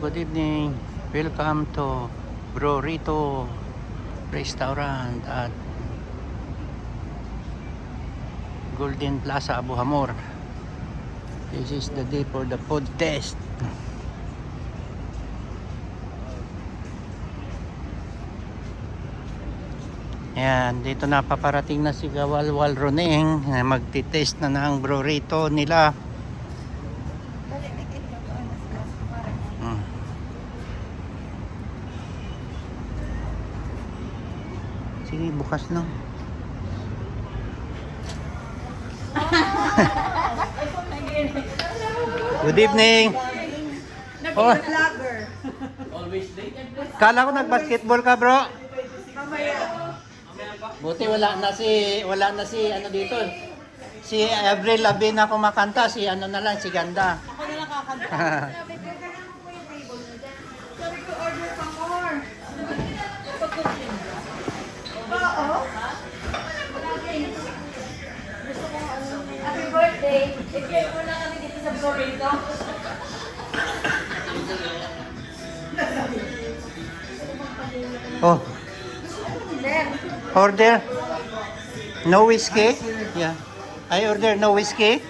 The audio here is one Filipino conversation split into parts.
good evening. Welcome to Bro Rito Restaurant at Golden Plaza, Abu Hamor. This is the day for the food test. Ayan, dito na paparating na si Gawalwal Roneng. Magti-test na ng Bro Rito nila. Sige, bukas na. Good evening. Oh. Always late. Kala ko nag-basketball ka, bro. Mamaya. Buti wala na si ano dito. Si Avril Lavigne na kumakanta, si ano na lang, si Ganda. Ako na lang kakanta. Sabi ko order pa more. Oo. Gusto ko ano. Happy birthday. I-share mo na kami dito sa Florida. Oh, Sir. order. No whiskey? Yeah. I order no whiskey.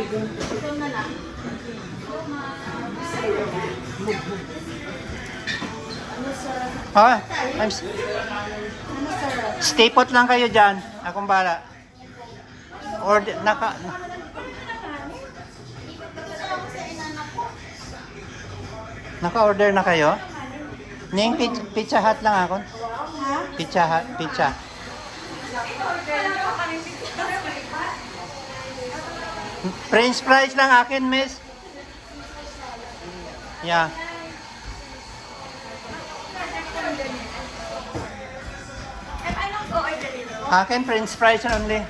Ito na lang. Ah, Ano sarap? stay put lang kayo dyan. Akong bala. Order, naka-order na kayo? Ning pizza hut lang ako. Pizza hut, pizza. French fries lang akin, miss. Yeah. Akin French fries only.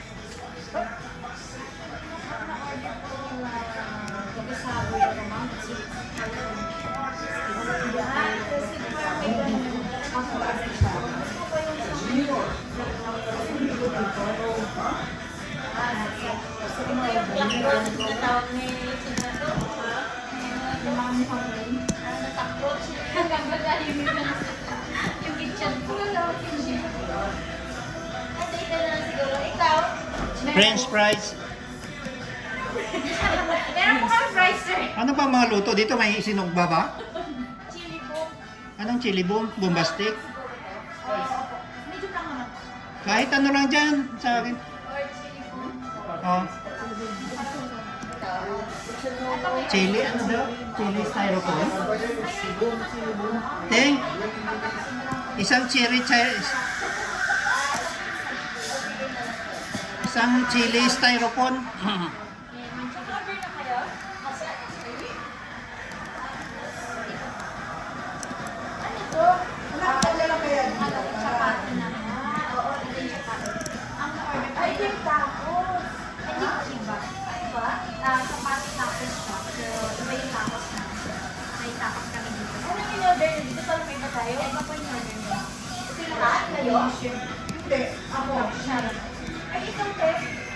French fries. Meron po kami fries, sir. Ano ba mga luto dito? May sinugba ba? Chili po. Anong chili boom? Bombastic? Medyo lang naman. Kahit ano lang dyan sa akin. Or chili po. Oh. Chili, ano daw? Chili styrofoam? Teng, isang isang chili styrofoam. Order na kayo? Ano ito? Nakakala lang kaya? Chapati na. Oo, ito yung chapati. Ang na-order pa. Ay, yung tacos. Ay, yung chiba. Ano ba? Chapati tacos siya. Pero iba yung tacos na. May tacos kami dito. Ano yung order nyo? Dito pala may iba tayo? Iba po yung order nyo. Ito yung lahat kayo? Hindi. Ako. Siya. Ay, ikaw, te.